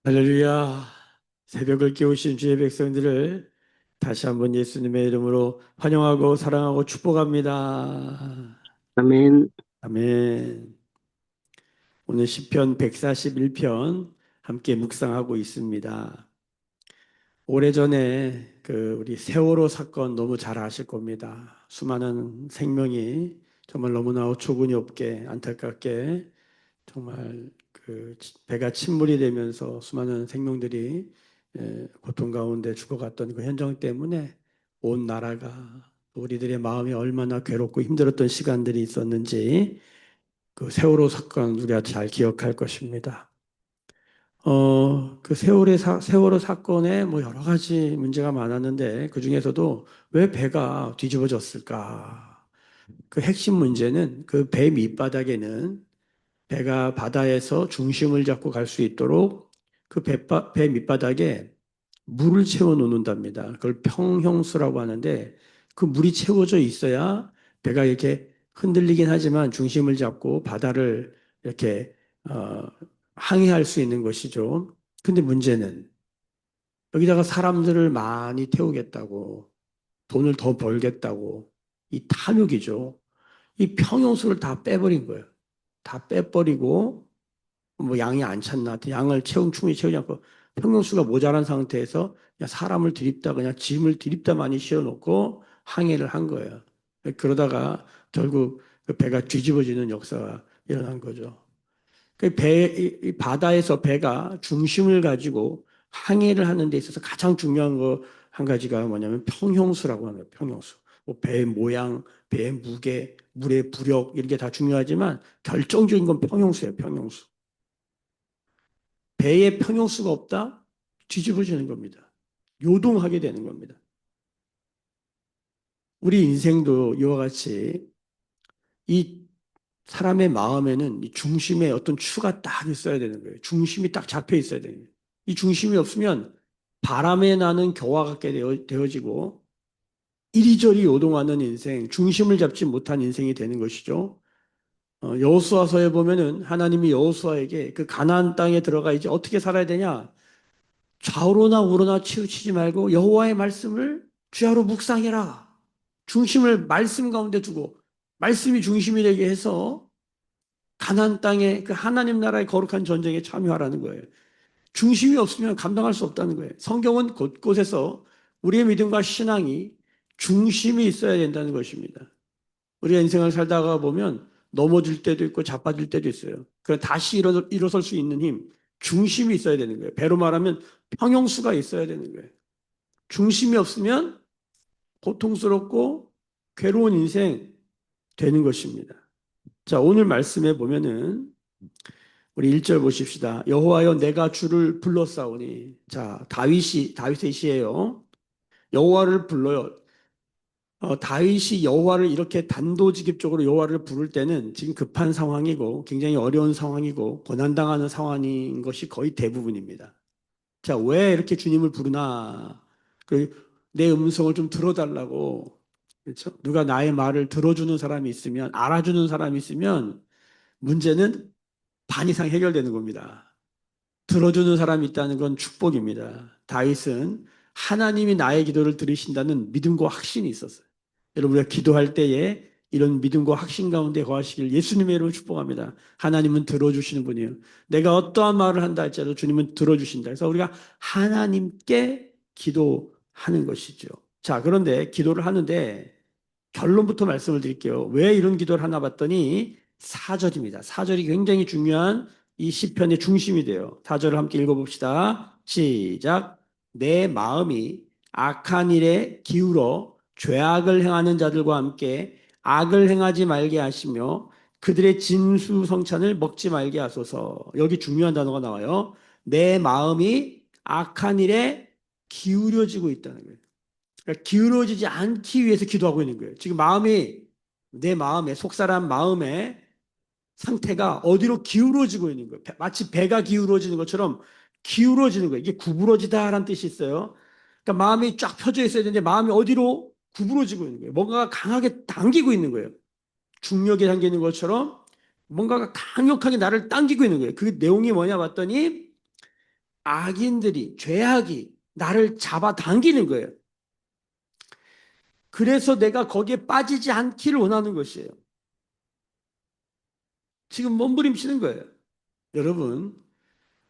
할렐루야. 새벽을 깨우신 주의 백성들을 다시 한번 예수님의 이름으로 환영하고 사랑하고 축복합니다. 아멘. 아멘. 오늘 시편 141편 함께 묵상하고 있습니다. 오래전에 우리 세월호 사건 너무 잘 아실 겁니다. 수많은 생명이 정말 너무나 어처구니 없게 안타깝게 정말 배가 침몰이 되면서 수많은 생명들이 고통 가운데 죽어갔던 그 현장 때문에 온 나라가 우리들의 마음이 얼마나 괴롭고 힘들었던 시간들이 있었는지 그 세월호 사건 우리가 잘 기억할 것입니다. 그 세월호 사건에 뭐 여러 가지 문제가 많았는데 그 중에서도 왜 배가 뒤집어졌을까? 그 핵심 문제는 그 배 밑바닥에는 배가 바다에서 중심을 잡고 갈 수 있도록 배 밑바닥에 물을 채워 놓는답니다. 그걸 평형수라고 하는데 그 물이 채워져 있어야 배가 이렇게 흔들리긴 하지만 중심을 잡고 바다를 이렇게 어, 항해할 수 있는 것이죠. 근데 문제는 여기다가 사람들을 많이 태우겠다고 돈을 더 벌겠다고 이 탐욕이죠. 이 평형수를 다 빼버린 거예요. 다 빼버리고 뭐 양이 안 찼나 양을 충분히 채우지 않고 평형수가 모자란 상태에서 그냥 사람을 들입다 그냥 짐을 들입다 많이 씌워놓고 항해를 한 거예요. 그러다가 결국 그 배가 뒤집어지는 역사가 일어난 거죠. 이 바다에서 배가 중심을 가지고 항해를 하는 데 있어서 가장 중요한 거 한 가지가 뭐냐면 평형수라고 하는 거예요. 평형수. 뭐 배의 모양, 배의 무게, 물의 부력 이런 게 다 중요하지만 결정적인 건 평형수예요. 평형수. 배에 평형수가 없다? 뒤집어지는 겁니다. 요동하게 되는 겁니다. 우리 인생도 이와 같이 이 사람의 마음에는 이 중심에 어떤 추가 딱 있어야 되는 거예요. 중심이 딱 잡혀 있어야 되는 거예요. 이 중심이 없으면 바람에 나는 겨와 같게 되어지고 이리저리 요동하는 인생, 중심을 잡지 못한 인생이 되는 것이죠. 여호수아서에 보면은 하나님이 여호수아에게 그 가나안 땅에 들어가 이제 어떻게 살아야 되냐? 좌우로나 우로나 치우치지 말고 여호와의 말씀을 주야로 묵상해라. 중심을 말씀 가운데 두고 말씀이 중심이 되게 해서 가나안 땅에 그 하나님 나라의 거룩한 전쟁에 참여하라는 거예요. 중심이 없으면 감당할 수 없다는 거예요. 성경은 곳곳에서 우리의 믿음과 신앙이 중심이 있어야 된다는 것입니다. 우리가 인생을 살다가 보면 넘어질 때도 있고 자빠질 때도 있어요. 그래 다시 일어설 수 있는 힘, 중심이 있어야 되는 거예요. 배로 말하면 평형수가 있어야 되는 거예요. 중심이 없으면 고통스럽고 괴로운 인생 되는 것입니다. 자, 오늘 말씀에 보면은 우리 1절 보십시다. 여호와여 내가 주를 불렀사오니. 자, 다윗의 시예요. 여호와를 불러요. 다윗이 여호와를 이렇게 단도직입적으로 여호와를 부를 때는 지금 급한 상황이고 굉장히 어려운 상황이고 고난당하는 상황인 것이 거의 대부분입니다. 자, 왜 이렇게 주님을 부르나? 내 음성을 좀 들어달라고. 그렇죠? 누가 나의 말을 들어주는 사람이 있으면, 알아주는 사람이 있으면 문제는 반 이상 해결되는 겁니다. 들어주는 사람이 있다는 건 축복입니다. 다윗은 하나님이 나의 기도를 들으신다는 믿음과 확신이 있었어요. 여러분, 우리가 기도할 때에 이런 믿음과 확신 가운데 거하시길 예수님의 이름으로 축복합니다. 하나님은 들어주시는 분이에요. 내가 어떠한 말을 한다 할지라도 주님은 들어주신다. 그래서 우리가 하나님께 기도하는 것이죠. 자, 그런데 기도를 하는데 결론부터 말씀을 드릴게요. 왜 이런 기도를 하나 봤더니 4절입니다. 4절이 굉장히 중요한 이 시편의 중심이 돼요. 4절을 함께 읽어봅시다. 시작. 내 마음이 악한 일에 기울어 죄악을 행하는 자들과 함께 악을 행하지 말게 하시며 그들의 진수성찬을 먹지 말게 하소서. 여기 중요한 단어가 나와요. 내 마음이 악한 일에 기울여지고 있다는 거예요. 그러니까 기울어지지 않기 위해서 기도하고 있는 거예요. 지금 내 마음에, 속사람 마음의 상태가 어디로 기울어지고 있는 거예요. 마치 배가 기울어지는 것처럼 기울어지는 거예요. 이게 구부러지다라는 뜻이 있어요. 그러니까 마음이 쫙 펴져 있어야 되는데 마음이 어디로 구부러지고 있는 거예요. 뭔가가 강하게 당기고 있는 거예요. 중력이 당기는 것처럼 뭔가가 강력하게 나를 당기고 있는 거예요. 그 내용이 뭐냐 봤더니 악인들이, 죄악이 나를 잡아당기는 거예요. 그래서 내가 거기에 빠지지 않기를 원하는 것이에요. 지금 몸부림치는 거예요. 여러분,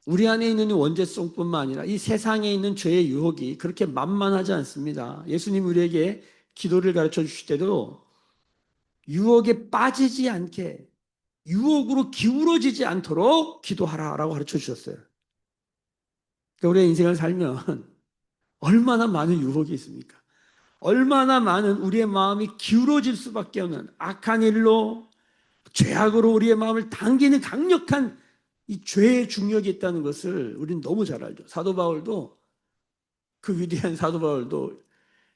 우리 안에 있는 원죄성뿐만 아니라 이 세상에 있는 죄의 유혹이 그렇게 만만하지 않습니다. 예수님 우리에게 기도를 가르쳐 주실 때도 유혹에 빠지지 않게, 유혹으로 기울어지지 않도록 기도하라라고 가르쳐 주셨어요. 그러니까 우리의 인생을 살면 얼마나 많은 유혹이 있습니까? 얼마나 많은 우리의 마음이 기울어질 수밖에 없는 악한 일로, 죄악으로 우리의 마음을 당기는 강력한 이 죄의 중력이 있다는 것을 우리는 너무 잘 알죠. 사도 바울도, 그 위대한 사도 바울도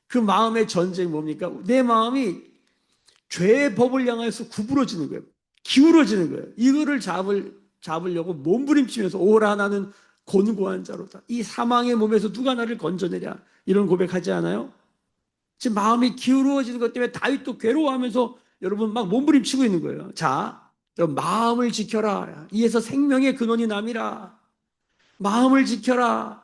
그 마음의 전쟁이 뭡니까? 내 마음이 죄의 법을 향해서 구부러지는 거예요. 기울어지는 거예요. 이거를 잡으려고 몸부림치면서 오라 나는 곤고한 자로다. 이 사망의 몸에서 누가 나를 건져내랴. 이런 고백하지 않아요? 지금 마음이 기울어지는 것 때문에 다윗도 괴로워하면서 여러분 막 몸부림치고 있는 거예요. 자, 여러분 마음을 지켜라. 이에서 생명의 근원이 남이라. 마음을 지켜라.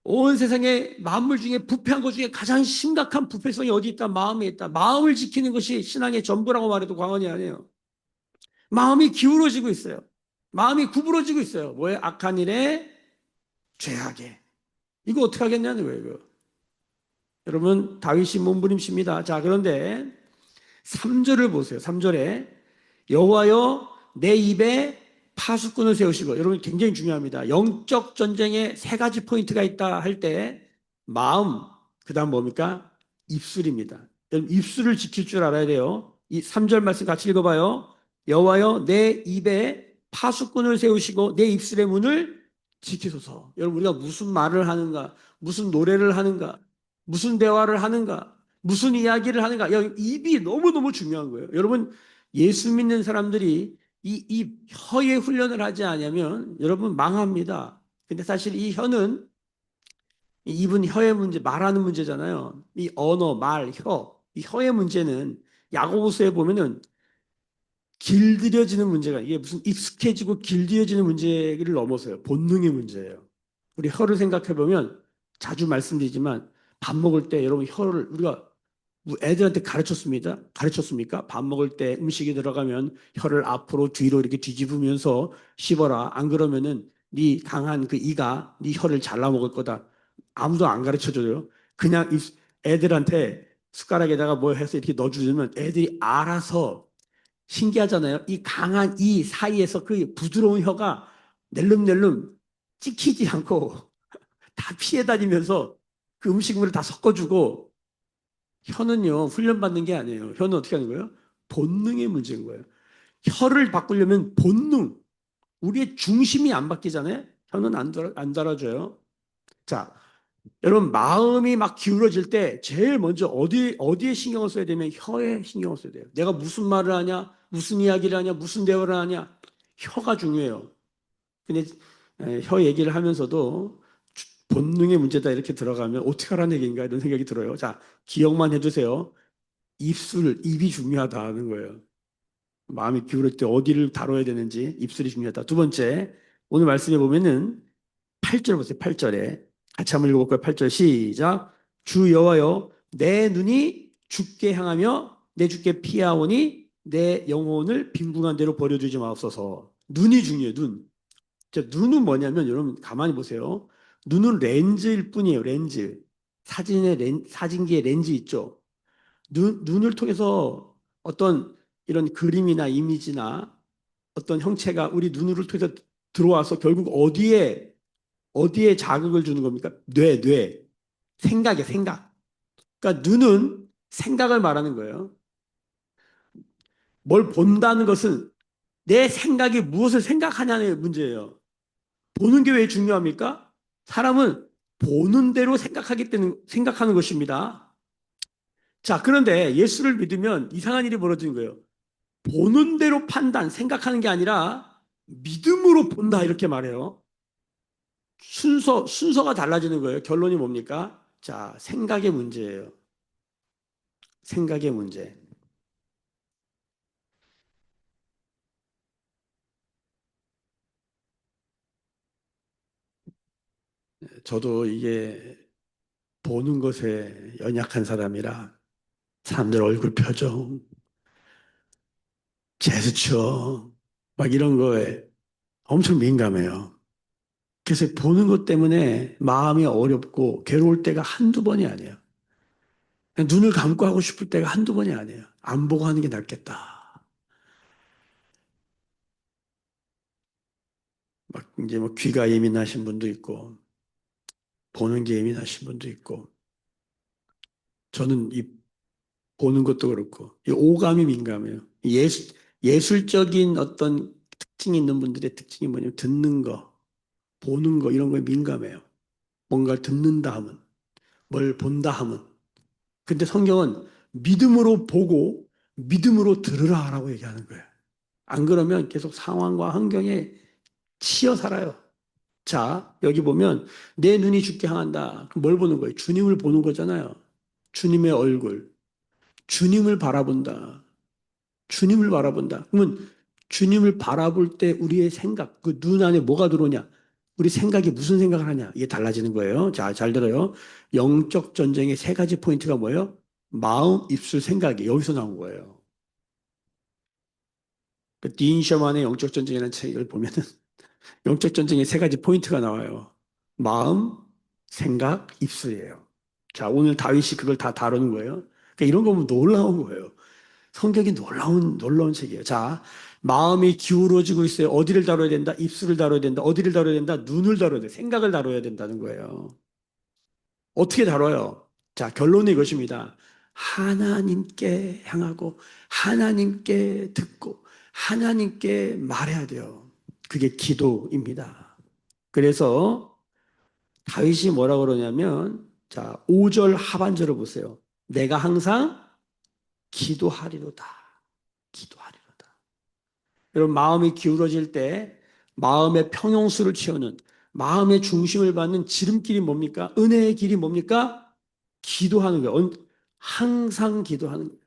온 세상의 만물 중에 부패한 것 중에 가장 심각한 부패성이 어디 있다? 마음에 있다. 마음을 지키는 것이 신앙의 전부라고 말해도 과언이 아니에요. 마음이 기울어지고 있어요. 마음이 구부러지고 있어요. 뭐에? 악한 일에, 죄악에. 이거 어떻게 하겠냐는 거예요. 이거. 여러분 다윗이 몸부림칩니다. 자, 그런데 3절을 보세요. 3절에 여호와여 내 입에 파수꾼을 세우시고, 여러분 굉장히 중요합니다. 영적 전쟁에 세 가지 포인트가 있다 할 때 마음, 그다음 뭡니까? 입술입니다. 여러분 입술을 지킬 줄 알아야 돼요. 이 3절 말씀 같이 읽어봐요. 여호와여 내 입에 파수꾼을 세우시고 내 입술의 문을 지키소서. 여러분 우리가 무슨 말을 하는가, 무슨 노래를 하는가, 무슨 대화를 하는가, 무슨 이야기를 하는가. 입이 너무너무 중요한 거예요. 여러분 예수 믿는 사람들이 이 혀의 훈련을 하지 않으면 여러분 망합니다. 근데 사실 이 혀는, 이 입은 혀의 문제, 말하는 문제잖아요. 이 언어, 말, 혀, 이 혀의 문제는 야고보서에 보면은 길들여지는 문제가, 이게 무슨 익숙해지고 길들여지는 문제를 넘어서요. 본능의 문제예요. 우리 혀를 생각해 보면 자주 말씀드리지만 밥 먹을 때 여러분 혀를 우리가 애들한테 가르쳤습니다. 가르쳤습니까? 밥 먹을 때 음식이 들어가면 혀를 앞으로 뒤로 이렇게 뒤집으면서 씹어라. 안 그러면은 네 강한 그 이가 네 혀를 잘라 먹을 거다. 아무도 안 가르쳐줘요. 그냥 애들한테 숟가락에다가 뭐 해서 이렇게 넣어주면 애들이 알아서, 신기하잖아요. 이 강한 이 사이에서 그 부드러운 혀가 낼름낼름 찍히지 않고 다 피해 다니면서 그 음식물을 다 섞어주고. 혀는요, 훈련받는 게 아니에요. 혀는 어떻게 하는 거예요? 본능의 문제인 거예요. 혀를 바꾸려면 본능, 우리의 중심이 안 바뀌잖아요? 혀는 안 달아줘요. 자, 여러분, 마음이 막 기울어질 때 제일 먼저 어디에 신경을 써야 되면 혀에 신경을 써야 돼요. 내가 무슨 말을 하냐, 무슨 이야기를 하냐, 무슨 대화를 하냐. 혀가 중요해요. 근데 혀 얘기를 하면서도 본능의 문제다 이렇게 들어가면 어떻게 하라는 얘기인가 이런 생각이 들어요. 자, 기억만 해주세요. 입이 중요하다는 거예요. 마음이 기울을 때 어디를 다뤄야 되는지 입술이 중요하다. 두 번째, 오늘 말씀해 보면은 8절 보세요. 8절에 같이 한번 읽어볼까요? 8절 시작. 주 여호와여 내 눈이 주께 향하며 내 주께 피하오니 내 영혼을 빈궁한 대로 버려두지 마옵소서. 눈이 중요해요. 눈. 자, 눈은 뭐냐면 여러분 가만히 보세요. 눈은 렌즈일 뿐이에요. 렌즈. 사진기에 렌즈 있죠. 눈을 통해서 어떤 이런 그림이나 이미지나 어떤 형체가 우리 눈을 통해서 들어와서 결국 어디에 자극을 주는 겁니까? 뇌. 생각이야, 생각. 그러니까 눈은 생각을 말하는 거예요. 뭘 본다는 것은 내 생각이 무엇을 생각하냐는 문제예요. 보는 게 왜 중요합니까? 사람은 보는 대로 생각하는 것입니다. 자, 그런데 예수를 믿으면 이상한 일이 벌어지는 거예요. 보는 대로 생각하는 게 아니라 믿음으로 본다 이렇게 말해요. 순서가 달라지는 거예요. 결론이 뭡니까? 자, 생각의 문제예요. 생각의 문제. 저도 이게 보는 것에 연약한 사람이라 사람들 얼굴 표정, 제스처, 막 이런 거에 엄청 민감해요. 그래서 보는 것 때문에 마음이 어렵고 괴로울 때가 한두 번이 아니에요. 그냥 눈을 감고 하고 싶을 때가 한두 번이 아니에요. 안 보고 하는 게 낫겠다. 막 이제 뭐 귀가 예민하신 분도 있고, 보는 게 예민하신 분도 있고, 저는 이 보는 것도 그렇고, 이 오감이 민감해요. 예술적인 어떤 특징이 있는 분들의 특징이 뭐냐면 듣는 거, 보는 거, 이런 거에 민감해요. 뭔가를 듣는다 하면, 뭘 본다 하면. 근데 성경은 믿음으로 보고 믿음으로 들으라라고 얘기하는 거예요. 안 그러면 계속 상황과 환경에 치여 살아요. 자, 여기 보면 내 눈이 주께 향한다. 그럼 뭘 보는 거예요? 주님을 보는 거잖아요. 주님의 얼굴. 주님을 바라본다. 주님을 바라본다. 그러면 주님을 바라볼 때 우리의 생각, 그 눈 안에 뭐가 들어오냐? 우리 생각이 무슨 생각을 하냐? 이게 달라지는 거예요. 자, 잘 들어요. 영적 전쟁의 세 가지 포인트가 뭐예요? 마음, 입술, 생각이 여기서 나온 거예요. 딘 셔만의 영적 전쟁이라는 책을 보면은 영적 전쟁의 세 가지 포인트가 나와요. 마음, 생각, 입술이에요. 자, 오늘 다윗이 그걸 다 다루는 거예요. 그러니까 이런 거 보면 놀라운 거예요. 성격이 놀라운 책이에요. 자, 마음이 기울어지고 있어요. 어디를 다뤄야 된다? 입술을 다뤄야 된다. 어디를 다뤄야 된다? 눈을 다뤄야 돼. 생각을 다뤄야 된다는 거예요. 어떻게 다뤄요? 자, 결론은 이것입니다. 하나님께 향하고, 하나님께 듣고, 하나님께 말해야 돼요. 그게 기도입니다. 그래서 다윗이 뭐라 그러냐면, 자, 5절 하반절을 보세요. 내가 항상 기도하리로다. 기도하리로다. 여러분, 마음이 기울어질 때 마음의 평형수를 채우는 마음의 중심을 받는 지름길이 뭡니까? 은혜의 길이 뭡니까? 기도하는 거예요. 항상 기도하는 거예요.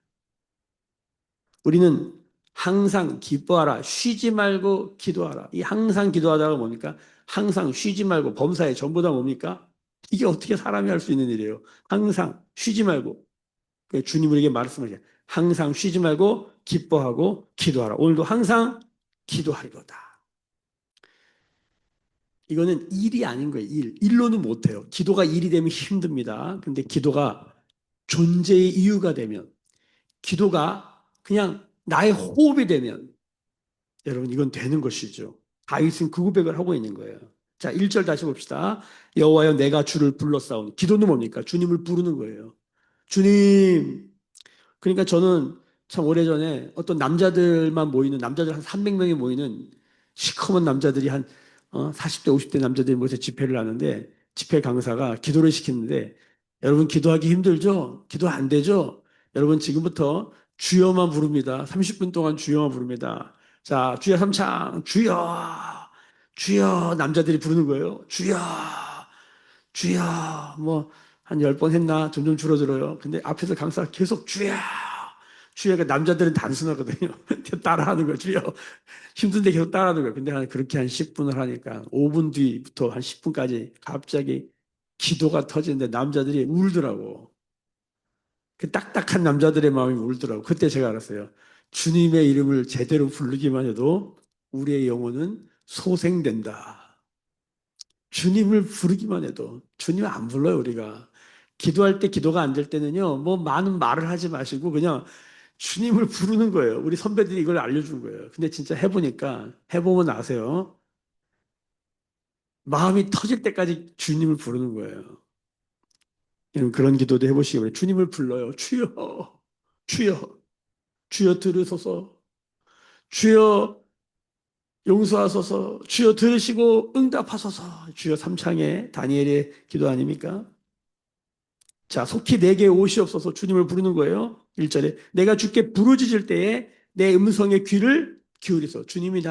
우리는 항상 기뻐하라. 쉬지 말고 기도하라. 이 항상 기도하다가 뭡니까? 항상 쉬지 말고 범사에 전부 다 뭡니까? 이게 어떻게 사람이 할 수 있는 일이에요? 항상 쉬지 말고. 주님 우리에게 말씀하세요. 항상 쉬지 말고 기뻐하고 기도하라. 오늘도 항상 기도하리로다. 이거는 일이 아닌 거예요. 일. 일로는 못해요. 기도가 일이 되면 힘듭니다. 근데 기도가 존재의 이유가 되면, 기도가 그냥 나의 호흡이 되면, 여러분 이건 되는 것이죠. 다윗은 그 고백을 하고 있는 거예요. 자, 1절 다시 봅시다. 여호와여 내가 주를 불렀사오니. 기도는 뭡니까? 주님을 부르는 거예요. 주님. 그러니까 저는 참 오래전에 어떤 남자들만 모이는, 남자들 한 300명이 모이는 시커먼 남자들이 한 40대, 50대 남자들이 모여서 집회를 하는데, 집회 강사가 기도를 시키는데, 여러분 기도하기 힘들죠? 기도 안 되죠? 여러분 지금부터 주여만 부릅니다. 30분 동안 주여만 부릅니다. 자, 주여 삼창, 주여, 주여, 남자들이 부르는 거예요. 주여, 주여, 뭐, 한 10번 했나? 점점 줄어들어요. 근데 앞에서 강사가 계속 주여, 주여가 남자들은 단순하거든요. 따라하는 거예요. 주여. 힘든데 계속 따라하는 거예요. 근데 그렇게 한 10분을 하니까 5분 뒤부터 한 10분까지 갑자기 기도가 터지는데 남자들이 울더라고. 그 딱딱한 남자들의 마음이 울더라고. 그때 제가 알았어요. 주님의 이름을 제대로 부르기만 해도 우리의 영혼은 소생된다. 주님을 부르기만 해도 주님 안 불러요, 우리가. 기도할 때 기도가 안 될 때는요, 뭐 많은 말을 하지 마시고 그냥 주님을 부르는 거예요. 우리 선배들이 이걸 알려준 거예요. 근데 진짜 해보니까, 해보면 아세요. 마음이 터질 때까지 주님을 부르는 거예요. 여러분 그런 기도도 해보시기 바랍니다. 주님을 불러요. 주여, 주여, 주여 들으소서, 주여 용서하소서, 주여 들으시고 응답하소서. 주여 삼창의 다니엘의 기도 아닙니까? 자, 속히 내게 오시옵소서 주님을 부르는 거예요. 1절에 내가 주께 부르짖을 때에 내 음성의 귀를 기울이소. 주님이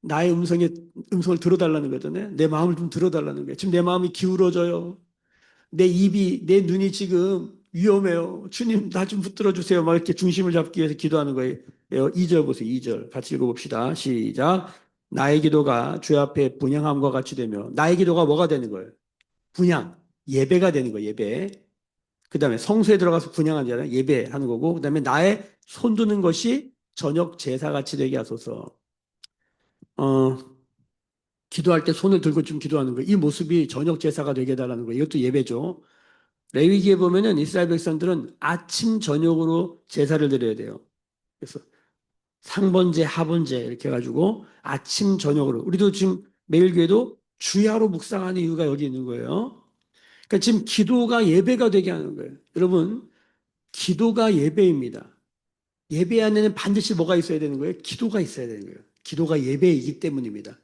나의 음성을 들어달라는 거잖아요. 내 마음을 좀 들어달라는 거예요. 지금 내 마음이 기울어져요. 내 눈이 지금 위험해요. 주님, 나 좀 붙들어 주세요. 막 이렇게 중심을 잡기 위해서 기도하는 거예요. 2절 보세요. 2절. 같이 읽어봅시다. 시작. 나의 기도가 주 앞에 분향함과 같이 되며, 나의 기도가 뭐가 되는 거예요? 분향, 예배가 되는 거예요. 예배. 그 다음에 성소에 들어가서 분향하잖아요. 예배하는 거고, 그 다음에 나의 손 드는 것이 저녁 제사같이 되게 하소서. 어, 기도할 때 손을 들고 좀 기도하는 거예요. 이 모습이 저녁 제사가 되게 해달라는 거예요. 이것도 예배죠. 레위기에 보면은 이스라엘 백성들은 아침 저녁으로 제사를 드려야 돼요. 그래서 상번제, 하번제 이렇게 해가지고 아침 저녁으로 우리도 지금 매일 교회도 주야로 묵상하는 이유가 여기 있는 거예요. 그러니까 지금 기도가 예배가 되게 하는 거예요. 여러분, 기도가 예배입니다. 예배 안에는 반드시 뭐가 있어야 되는 거예요? 기도가 있어야 되는 거예요. 기도가 예배이기 때문입니다.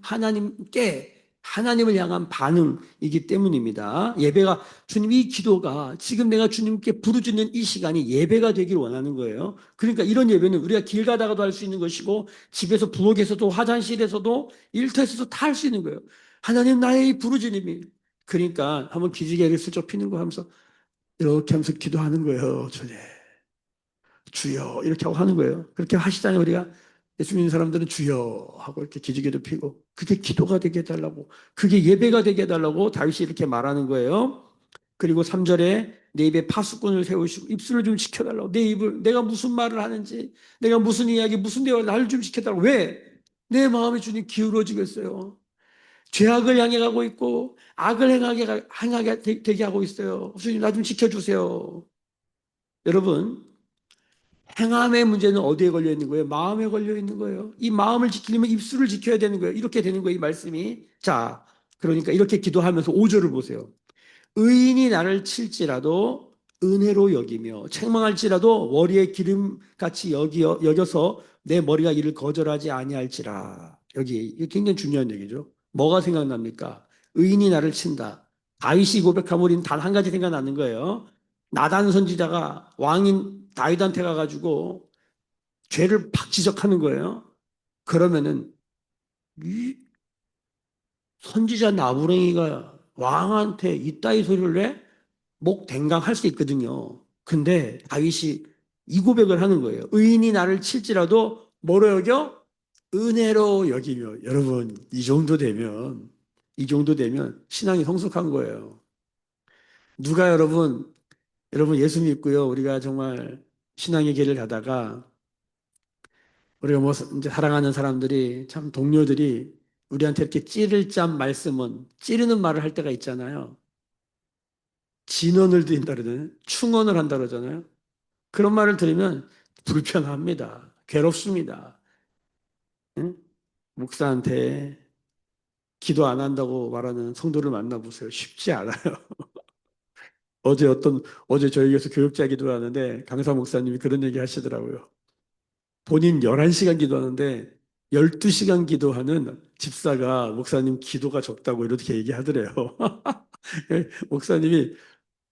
하나님께 하나님을 향한 반응이기 때문입니다. 예배가 주님 이 기도가 지금 내가 주님께 부르짖는 이 시간이 예배가 되길 원하는 거예요. 그러니까 이런 예배는 우리가 길 가다가도 할 수 있는 것이고 집에서 부엌에서도 화장실에서도 일터에서도 다 할 수 있는 거예요. 하나님 나의 이 부르짖음이 그러니까 한번 기지개를 슬쩍 피는 거 하면서 이렇게 하면서 기도하는 거예요. 주님. 주여 이렇게 하고 하는 거예요. 그렇게 하시잖아요. 우리가 예수 믿는 사람들은 주여 하고 이렇게 기지개도 피고 그게 기도가 되게 해달라고 그게 예배가 되게 해달라고 다윗이 이렇게 말하는 거예요. 그리고 3절에 내 입에 파수꾼을 세우시고 입술을 좀 지켜달라고 내 입을 내가 무슨 말을 하는지 내가 무슨 이야기 무슨 대화 나를 좀 지켜달라고 왜? 내 마음이 주님 기울어지겠어요. 죄악을 향해 가고 있고 악을 행하게 되게 하고 있어요. 주님 나 좀 지켜주세요. 여러분 행함의 문제는 어디에 걸려 있는 거예요? 마음에 걸려 있는 거예요. 이 마음을 지키려면 입술을 지켜야 되는 거예요. 이렇게 되는 거예요, 이 말씀이. 자, 그러니까 이렇게 기도하면서 5절을 보세요. 의인이 나를 칠지라도 은혜로 여기며 책망할지라도 머리에 기름같이 여겨서 내 머리가 이를 거절하지 아니할지라. 여기 이게 굉장히 중요한 얘기죠. 뭐가 생각납니까? 의인이 나를 친다. 다윗이 고백하면 우리는 단 한 가지 생각나는 거예요. 나단 선지자가 왕인 다윗한테 가가지고 죄를 팍 지적하는 거예요. 그러면은 이 선지자 나부랭이가 왕한테 이따위 소리를 내? 목 댕강할 수 있거든요. 근데 다윗이 이 고백을 하는 거예요. 의인이 나를 칠지라도 뭐로 여겨? 은혜로 여기며. 여러분, 이 정도 되면 신앙이 성숙한 거예요. 누가 여러분 예수 믿고요. 우리가 정말 신앙의 길을 가다가 우리가 뭐 이제 사랑하는 사람들이 참 동료들이 우리한테 이렇게 찌를 짠 말씀은 찌르는 말을 할 때가 있잖아요. 진언을 드린다 그러잖아요. 충언을 한다 그러잖아요. 그런 말을 들으면 불편합니다. 괴롭습니다. 응? 목사한테 기도 안 한다고 말하는 성도를 만나보세요. 쉽지 않아요. 어제 어제 저희 교회에서 교육자 기도를 하는데 강사 목사님이 그런 얘기 하시더라고요. 본인 11시간 기도하는데 12시간 기도하는 집사가 목사님 기도가 적다고 이렇게 얘기하더래요. 목사님이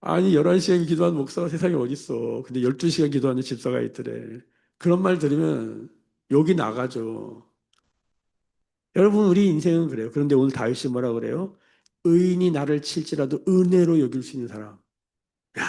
아니 11시간 기도하는 목사가 세상에 어딨어. 근데 12시간 기도하는 집사가 있더래. 그런 말 들으면 욕이 나가죠. 여러분 우리 인생은 그래요. 그런데 오늘 다윗이 뭐라 그래요? 의인이 나를 칠지라도 은혜로 여길 수 있는 사람. 야,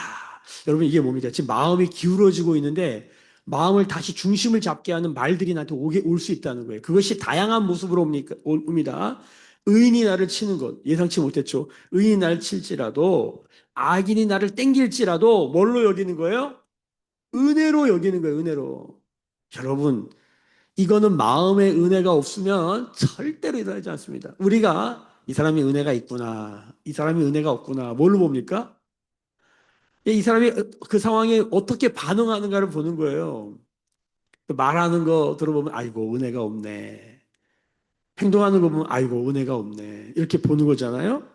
여러분 이게 뭡니까? 지금 마음이 기울어지고 있는데 마음을 다시 중심을 잡게 하는 말들이 나한테 올 수 있다는 거예요. 그것이 다양한 모습으로 옵니다. 의인이 나를 치는 것 예상치 못했죠. 의인이 나를 칠지라도 악인이 나를 땡길지라도 뭘로 여기는 거예요? 은혜로 여기는 거예요. 은혜로. 여러분 이거는 마음의 은혜가 없으면 절대로 일어나지 않습니다. 우리가 이 사람이 은혜가 있구나, 이 사람이 은혜가 없구나, 뭘로 봅니까? 이 사람이 그 상황에 어떻게 반응하는가를 보는 거예요. 말하는 거 들어보면 아이고 은혜가 없네. 행동하는 거 보면 아이고 은혜가 없네. 이렇게 보는 거잖아요.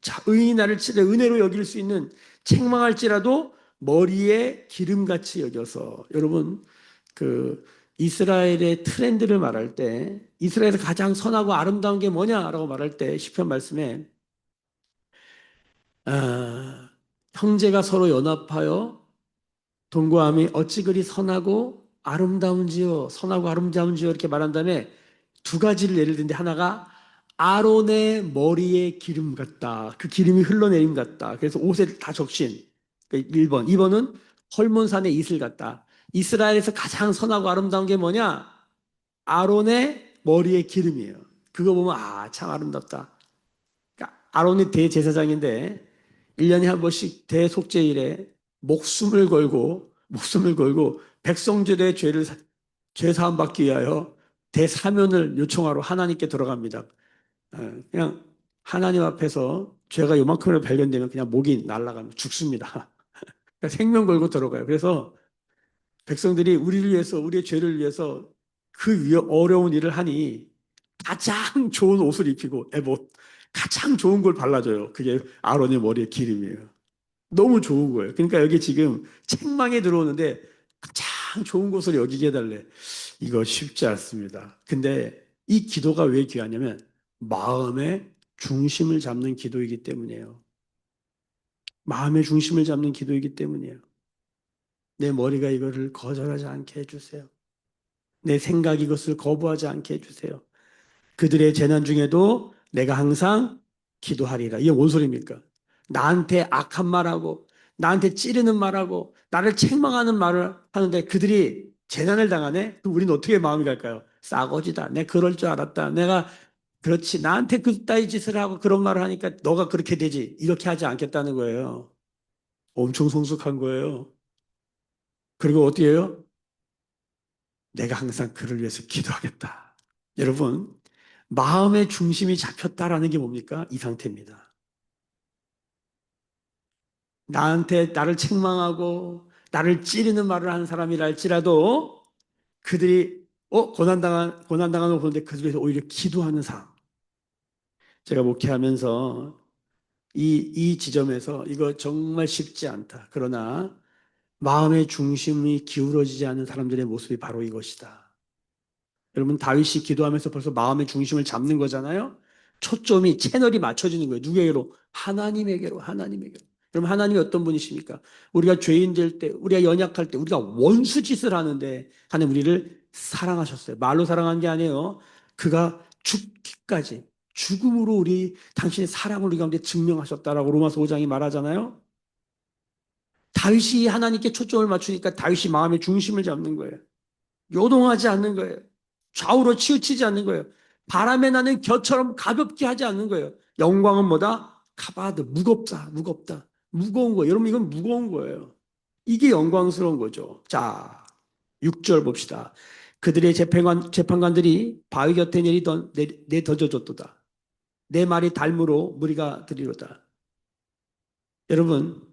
자, 의인이 나를 치되 은혜로 여길 수 있는 책망할지라도 머리에 기름같이 여겨서 여러분 그 이스라엘의 트렌드를 말할 때 이스라엘에서 가장 선하고 아름다운 게 뭐냐라고 말할 때 시편 말씀에 형제가 서로 연합하여 동거함이 어찌 그리 선하고 아름다운지요. 선하고 아름다운지요. 이렇게 말한 다음에 두 가지를 예를 드는데 하나가 아론의 머리에 기름 같다. 그 기름이 흘러내림 같다. 그래서 옷에 다 적신. 1번. 2번은 헐몬산의 이슬 같다. 이스라엘에서 가장 선하고 아름다운 게 뭐냐? 아론의 머리에 기름이에요. 그거 보면 아, 참 아름답다. 아론이 대제사장인데 1년에 한 번씩 대속죄일에 목숨을 걸고 백성들의 죄 사함 받기 위하여 대사면을 요청하러 하나님께 들어갑니다. 그냥 하나님 앞에서 죄가 요만큼이라도 발견되면 그냥 목이 날아가면 죽습니다. 그러니까 생명 걸고 들어가요. 그래서 백성들이 우리를 위해서, 우리의 죄를 위해서 어려운 일을 하니 가장 좋은 옷을 입히고, 에봇, 가장 좋은 걸 발라줘요. 그게 아론의 머리에 기름이에요. 너무 좋은 거예요. 그러니까 여기 지금 책망에 들어오는데 가장 좋은 곳을 여기게 해달래. 이거 쉽지 않습니다. 근데 이 기도가 왜 귀하냐면 마음의 중심을 잡는 기도이기 때문이에요. 마음의 중심을 잡는 기도이기 때문이에요. 내 머리가 이거를 거절하지 않게 해주세요. 내 생각이 이것을 거부하지 않게 해주세요. 그들의 재난 중에도 내가 항상 기도하리라. 이게 뭔 소리입니까? 나한테 악한 말하고, 나한테 찌르는 말하고, 나를 책망하는 말을 하는데 그들이 재난을 당하네? 그럼 우리는 어떻게 마음이 갈까요? 싸거지다. 내가 그럴 줄 알았다. 내가 그렇지. 나한테 그따위 짓을 하고 그런 말을 하니까 너가 그렇게 되지. 이렇게 하지 않겠다는 거예요. 엄청 성숙한 거예요. 그리고 어떻게 해요? 내가 항상 그를 위해서 기도하겠다. 여러분, 마음의 중심이 잡혔다라는 게 뭡니까? 이 상태입니다. 나를 책망하고 나를 찌르는 말을 하는 사람이라 할지라도 그들이 고난당하는 거 보는데 그들에서 오히려 기도하는 삶. 제가 목회하면서 이 지점에서 이거 정말 쉽지 않다. 그러나 마음의 중심이 기울어지지 않는 사람들의 모습이 바로 이것이다. 여러분 다윗이 기도하면서 벌써 마음의 중심을 잡는 거잖아요. 초점이 채널이 맞춰지는 거예요. 누구에게로? 하나님에게로. 그럼 하나님이 어떤 분이십니까? 우리가 죄인 될 때, 우리가 연약할 때, 우리가 원수 짓을 하는데 하나님 우리를 사랑하셨어요. 말로 사랑한 게 아니에요. 그가 죽기까지 죽음으로 당신의 사랑을 우리 가운데 증명하셨다라고 로마서 5장이 말하잖아요. 다윗이 하나님께 초점을 맞추니까 다윗이 마음의 중심을 잡는 거예요. 요동하지 않는 거예요. 좌우로 치우치지 않는 거예요. 바람에 나는 겨처럼 가볍게 하지 않는 거예요. 영광은 뭐다? 카바드, 무겁다. 무거운 거예요. 여러분, 이건 무거운 거예요. 이게 영광스러운 거죠. 자, 6절 봅시다. 그들의 재판관들이 바위 곁에 내던져줬도다. 내 말이 달무로 무리가 들이로다. 여러분,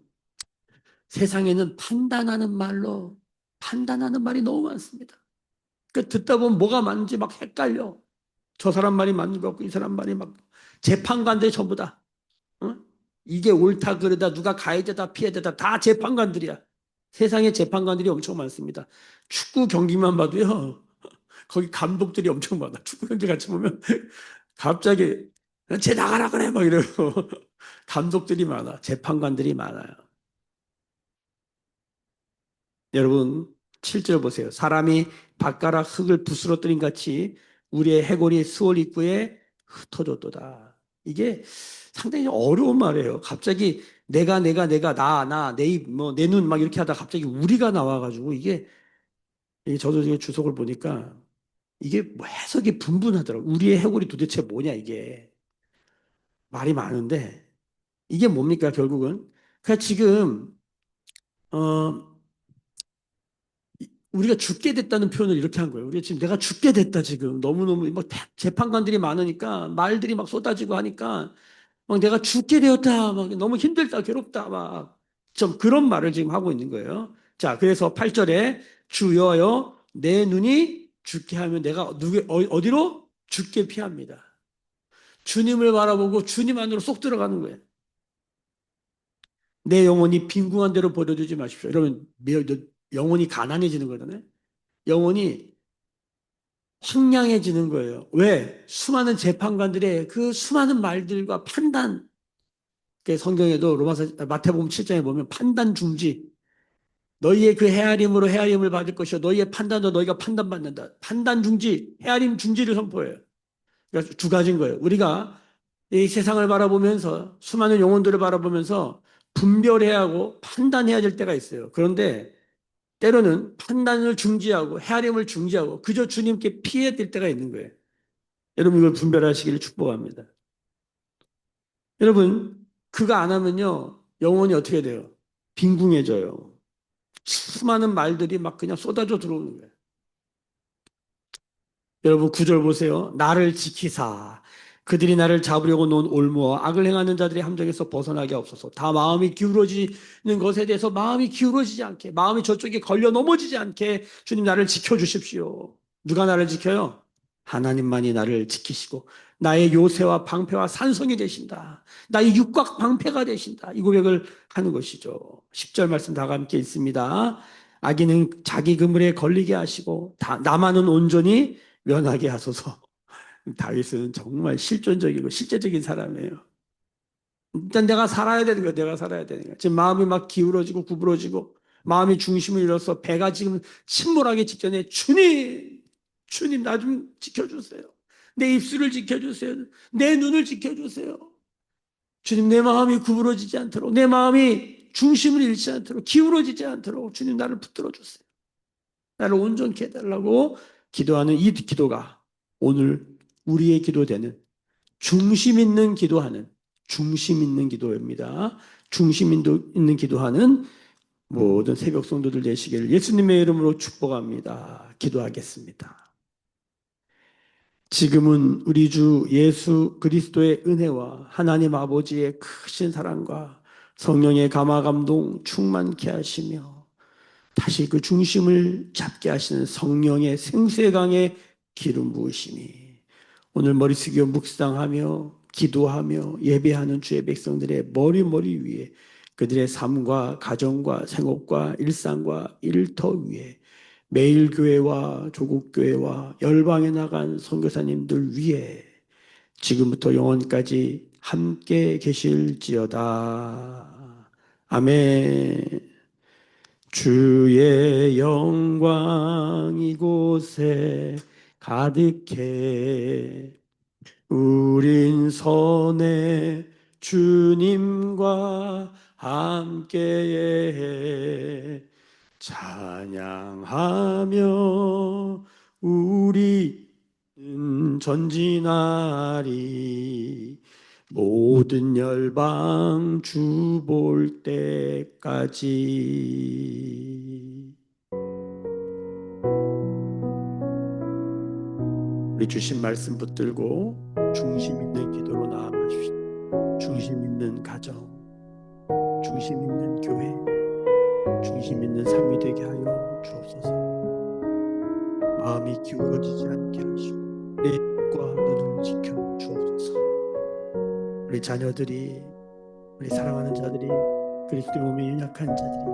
세상에는 판단하는 말이 너무 많습니다. 그 듣다 보면 뭐가 맞는지 막 헷갈려. 저 사람 말이 맞는 것 같고 이 사람 말이 막 재판관들이 전부 다. 어? 이게 옳다 그르다 누가 가해자다 피해자다 다 재판관들이야. 세상에 재판관들이 엄청 많습니다. 축구 경기만 봐도요. 거기 감독들이 엄청 많아. 축구 경기 같이 보면 갑자기 쟤 나가라 그래 막 이러고 감독들이 많아. 재판관들이 많아요. 여러분 7절 보세요. 사람이 밭가락 흙을 부스러뜨린 같이 우리의 해골이 스월 입구에 흩어졌도다. 이게 상당히 어려운 말이에요. 갑자기 내가 내 입, 내 눈 막 이렇게 하다 갑자기 우리가 나와가지고 이게 저도 지금 주석을 보니까 이게 뭐 해석이 분분하더라고요. 우리의 해골이 도대체 뭐냐 이게 말이 많은데 이게 뭡니까 결국은? 그러니까 지금 어 우리가 죽게 됐다는 표현을 이렇게 한 거예요. 우리가 지금 내가 죽게 됐다 지금 너무너무 뭐 재판관들이 많으니까 말들이 막 쏟아지고 하니까 막 내가 죽게 되었다 막 너무 힘들다 괴롭다 막 좀 그런 말을 지금 하고 있는 거예요. 자 그래서 8절에 주여여 내 눈이 죽게 하면 내가 어디로? 죽게 피합니다. 주님을 바라보고 주님 안으로 쏙 들어가는 거예요. 내 영혼이 빈궁한 대로 버려두지 마십시오. 여러분 영혼이 가난해지는 거잖아요. 영혼이 황량해지는 거예요. 왜? 수많은 재판관들의 그 수많은 말들과 판단. 성경에도 마태복음 7장에 보면 판단 중지. 너희의 그 헤아림으로 헤아림을 받을 것이요. 너희의 판단도 너희가 판단받는다. 판단 중지, 헤아림 중지를 선포해요. 그러니까 두 가지인 거예요. 우리가 이 세상을 바라보면서 수많은 영혼들을 바라보면서 분별해야 하고 판단해야 될 때가 있어요. 그런데 때로는 판단을 중지하고 헤아림을 중지하고 그저 주님께 피해야 될 때가 있는 거예요. 여러분 이걸 분별하시기를 축복합니다. 여러분, 그가 안 하면요, 영혼이 어떻게 돼요? 빈궁해져요. 수많은 말들이 막 그냥 쏟아져 들어오는 거예요. 여러분, 구절 보세요. 나를 지키사. 그들이 나를 잡으려고 놓은 올무와 악을 행하는 자들의 함정에서 벗어나게 없어서. 다 마음이 기울어지는 것에 대해서 마음이 기울어지지 않게, 마음이 저쪽에 걸려 넘어지지 않게 주님 나를 지켜주십시오. 누가 나를 지켜요? 하나님만이 나를 지키시고 나의 요새와 방패와 산성이 되신다. 나의 육각 방패가 되신다. 이 고백을 하는 것이죠. 10절 말씀 다 함께 있습니다. 악인은 자기 그물에 걸리게 하시고 나만은 온전히 면하게 하소서. 다윗은 정말 실존적이고 실제적인 사람이에요. 일단 내가 살아야 되는 거야. 내가 살아야 되는 거야. 지금 마음이 막 기울어지고 구부러지고 마음이 중심을 잃어서 배가 지금 침몰하기 직전에 주님, 주님 나 좀 지켜주세요. 내 입술을 지켜주세요. 내 눈을 지켜주세요. 주님 내 마음이 구부러지지 않도록 내 마음이 중심을 잃지 않도록 기울어지지 않도록 주님 나를 붙들어 주세요. 나를 온전케 해달라고 기도하는 이 기도가 오늘 우리의 기도되는 중심 있는 기도하는 중심 있는 기도입니다. 중심 있는 기도하는 모든 새벽 성도들 되시기를 예수님의 이름으로 축복합니다. 기도하겠습니다. 지금은 우리 주 예수 그리스도의 은혜와 하나님 아버지의 크신 사랑과 성령의 감화 감동 충만케 하시며 다시 그 중심을 잡게 하시는 성령의 생수의 강에 기름 부으심이 오늘 머리 숙여 묵상하며 기도하며 예배하는 주의 백성들의 머리 위에 그들의 삶과 가정과 생업과 일상과 일터 위에 매일 교회와 조국 교회와 열방에 나간 선교사님들 위에 지금부터 영원까지 함께 계실지어다. 아멘. 주의 영광 이곳에 가득해 우린 선해 주님과 함께해 찬양하며 우리는 전진하리 모든 열방 주 볼 때까지. 우리 주신 말씀 붙들고 중심 있는 기도로 나아가십시다. 중심 있는 가정, 중심 있는 교회, 중심 있는 삶이 되게 하여 주옵소서. 마음이 기울어지지 않게 하시고 내 입과 눈을 지켜 주옵소서. 우리 자녀들이, 우리 사랑하는 자들이, 그리스도 몸에 연약한 자들이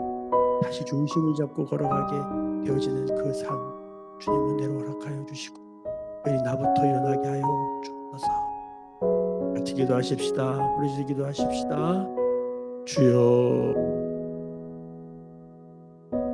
다시 중심을 잡고 걸어가게 되어지는 그 삶, 주님 은혜로 허락하여 주시고 우리 나부터 일어나게 하여 주옵소서. 같이 기도하십시다. 우리 기도하십시다. 주여